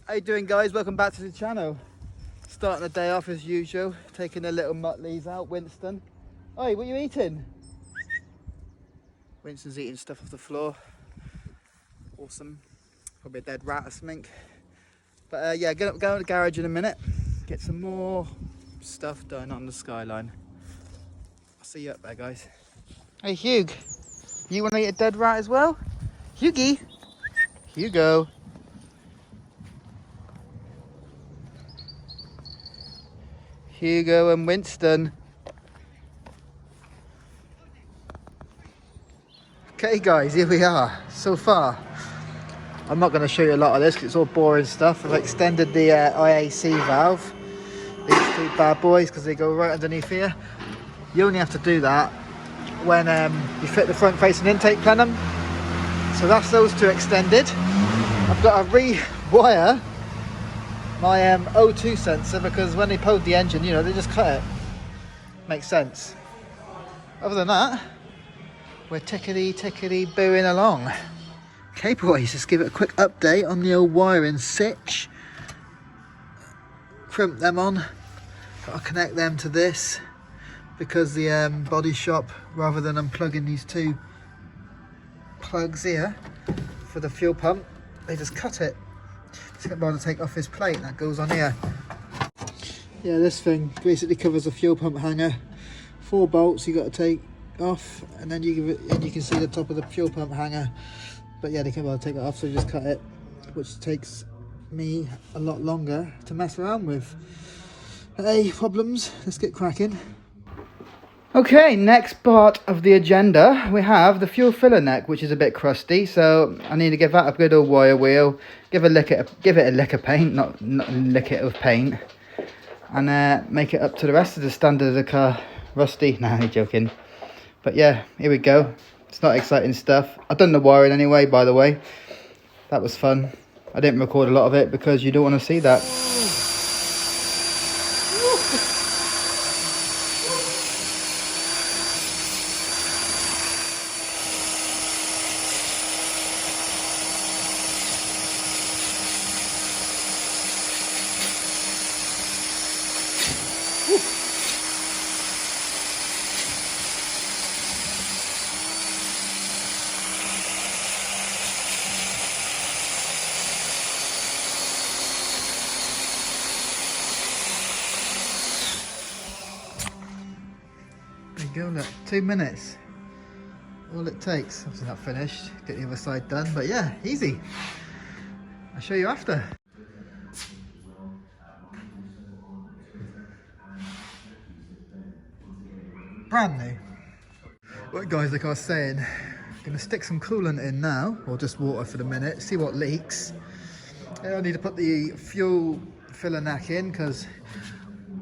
How you doing, guys? Welcome back to the channel. Starting the day off as usual, taking the little muttleys out. Winston, oi, what are you eating? Winston's eating stuff off the floor. Awesome. Probably a dead rat or something. But yeah, go to the garage in a minute, get some more stuff done on the Skyline. I'll see you up there, guys. Hey Hugh, you want to eat a dead rat as well? Hughie, Hugo. Hugo and Winston. Okay guys, here we are. So far, I'm not going to show you a lot of this because it's all boring stuff. I've extended the IAC valve. These two bad boys, because they go right underneath here. You only have to do that when you fit the front facing intake plenum. So that's those two extended. I've got to rewire my O2 sensor because when they pulled the engine, you know, they just cut it. Makes sense. Other than that, we're tickety booing along. Okay boys, let's give it a quick update on the old wiring sitch. Crimp them on. Got to connect them to this because the body shop, rather than unplugging these two plugs here for the fuel pump, they just cut it. Just get to take off his plate that goes on here. Yeah, this thing basically covers the fuel pump hanger. 4 bolts you got to take off, and then you give it, and you can see the top of the fuel pump hanger. But yeah, they can't bother to take it off, so you just cut it, which takes me a lot longer to mess around with. Hey, problems. Let's get cracking. Okay, next part of the agenda, we have the fuel filler neck, which is a bit crusty, so I need to give that a good old wire wheel, give it a lick of paint, not lick it with paint, and make it up to the rest of the standard of the car. Rusty? Nah, I'm joking. But yeah, here we go. It's not exciting stuff. I've done the wiring anyway, by the way. That was fun. I didn't record a lot of it because you don't want to see that. There you go, look, 2 minutes. All it takes. Obviously not finished, get the other side done, but yeah, easy. I'll show you after. Brand new. Right guys, like I was saying, I'm going to stick some coolant in now, or just water for the minute, see what leaks. I need to put the fuel filler neck in because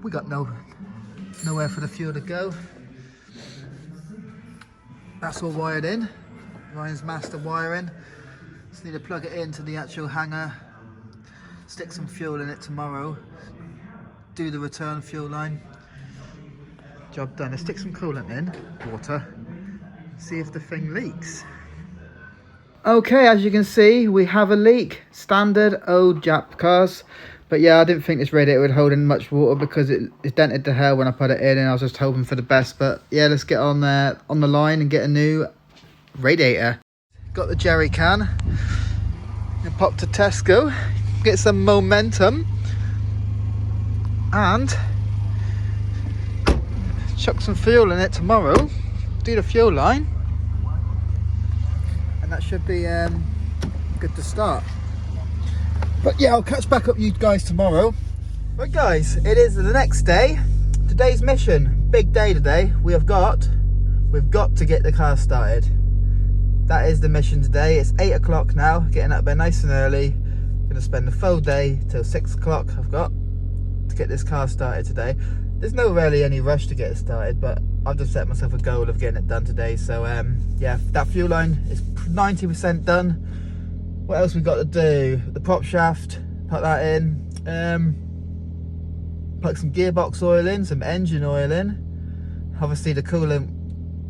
we got nowhere for the fuel to go. That's all wired in. Ryan's master wiring. Just need to plug it into the actual hanger, stick some fuel in it tomorrow, do the return fuel line. Job done. Let's stick some coolant in, water, see if the thing leaks. Okay, as you can see, we have a leak. Standard old Jap cars. But yeah, I didn't think this radiator would hold in much water because it dented to hell when I put it in, and I was just hoping for the best. But yeah, let's get on the line and get a new radiator. Got the jerry can and pop to Tesco, get some momentum, and chuck some fuel in it tomorrow. Do the fuel line, and that should be good to start. But yeah, I'll catch back up with you guys tomorrow. Right guys, it is the next day. Today's mission, big day today. We've got to get the car started. That is the mission today. It's 8 o'clock now, getting up there nice and early. Gonna spend the full day till 6 o'clock I've got to get this car started today. There's no really any rush to get it started, but I've just set myself a goal of getting it done today. So yeah, that fuel line is 90% done. What else we got to do? The prop shaft, put that in. Put some gearbox oil in, some engine oil in. Obviously the coolant,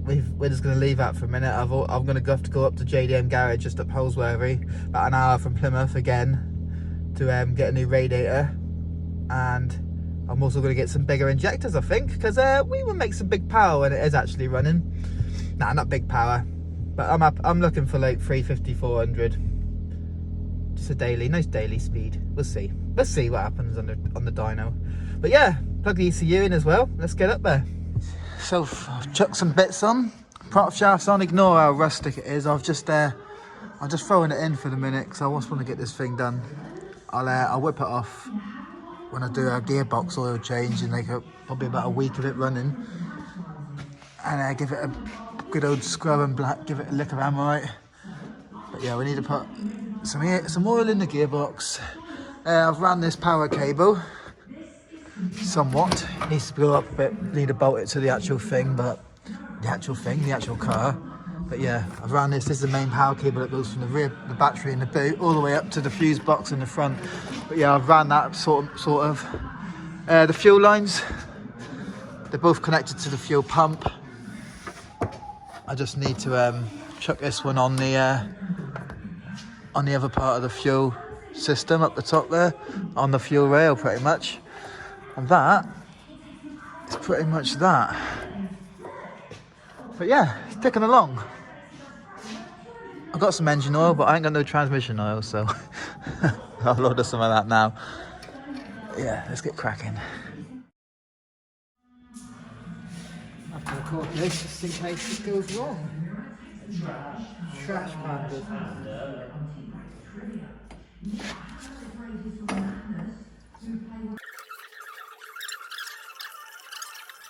we're just going to leave that for a minute. I'm going to have to go up to JDM garage just up Holsworthy, about an hour from Plymouth again. to get a new radiator, and I'm also going to get some bigger injectors, I think, because we will make some big power when it is actually running. Nah, not big power, but I'm looking for like 350, 400. Just a nice daily speed. We'll see what happens on the dyno. But yeah, plug the ECU in as well. Let's get up there. So I've chucked some bits on. Prop shafts on. Ignore how rustic it is. I'm just throwing it in for the minute because I just want to get this thing done. I'll whip it off when I do a gearbox oil change in like probably about a week of it running, and give it a good old scrub and black. Give it a lick of Amorite. But yeah, we need to put some oil in the gearbox. I've ran this power cable somewhat. It needs to go up a bit. Need to bolt it to the actual thing, the actual car. But yeah, I've ran this. This is the main power cable that goes from the rear, the battery in the boot, all the way up to the fuse box in the front. But yeah, I've ran that sort of. The fuel lines, they're both connected to the fuel pump. I just need to chuck this one on the other part of the fuel system up the top there, on the fuel rail pretty much. And that is pretty much that. But yeah, it's ticking along. I've got some engine oil, but I ain't got no transmission oil, so I'll order some of that now. Yeah, let's get cracking. I have to record this just in case it goes wrong. Trash panda.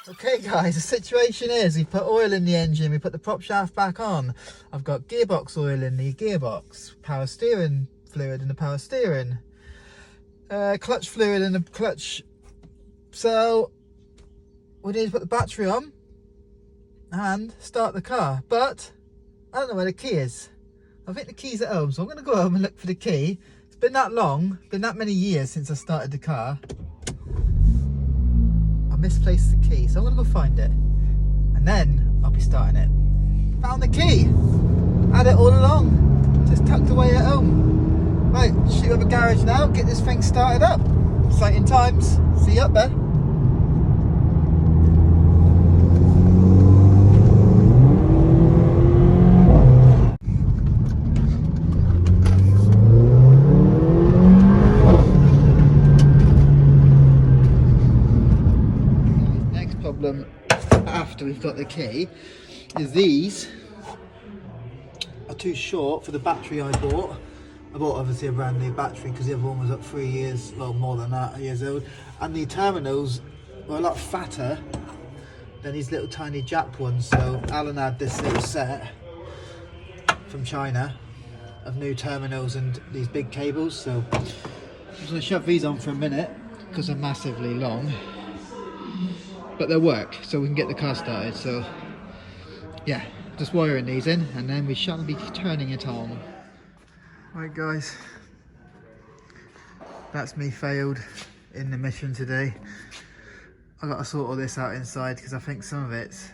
Okay guys, the situation is we put oil in the engine, we put the prop shaft back on. I've got gearbox oil in the gearbox, power steering fluid in the power steering, clutch fluid in the clutch. So we need to put the battery on and start the car, but I don't know where the key is. I think the key's at home, so I'm going to go home and look for the key. It's been that long, been that many years since I started the car. I misplaced the key, so I'm going to go find it. And then I'll be starting it. Found the key! Had it all along. Just tucked away at home. Right, shoot up a garage now, get this thing started up. Exciting times. See you up there. After we've got the key is these are too short for the battery I bought. I bought obviously a brand new battery because the other one was up 3 years, well more than that, years old, and the terminals were a lot fatter than these little tiny Jap ones. So Alan had this little set from China of new terminals and these big cables, so I'm just going to shove these on for a minute because they're massively long. But they'll work, so we can get the car started. So yeah, just wiring these in and then we shall be turning it on. Right guys, that's me failed in the mission today. I got to sort all this out inside because I think some of it's,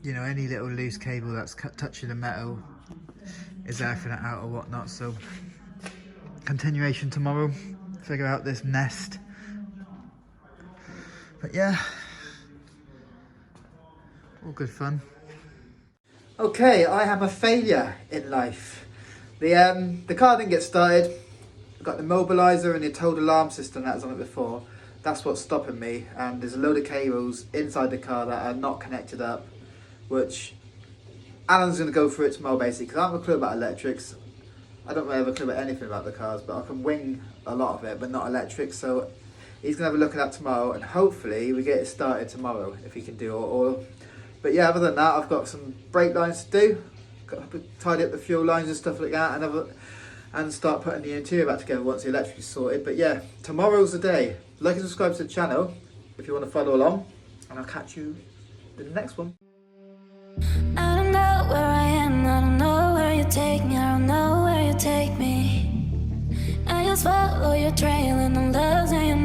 you know, any little loose cable that's touching the metal is earthing it out or whatnot. So continuation tomorrow, figure out this nest. But yeah, all good fun. Okay, I am a failure in life. The car didn't get started. I've got the mobiliser and the total alarm system that was on it before. That's what's stopping me. And there's a load of cables inside the car that are not connected up, which Alan's going to go through it tomorrow basically, because I don't have a clue about electrics. I don't really have a clue about anything about the cars, but I can wing a lot of it, but not electric. So he's going to have a look at that tomorrow, and hopefully we get it started tomorrow if he can do all. But yeah, other than that, I've got some brake lines to do. Got to tidy up the fuel lines and stuff like that, and start putting the interior back together once the electric is sorted. But yeah, tomorrow's the day. Like and subscribe to the channel if you want to follow along, and I'll catch you in the next one. I don't know where I am, I don't know where you take me, I don't know where you take me. I just follow your trail and I'm losing your mind.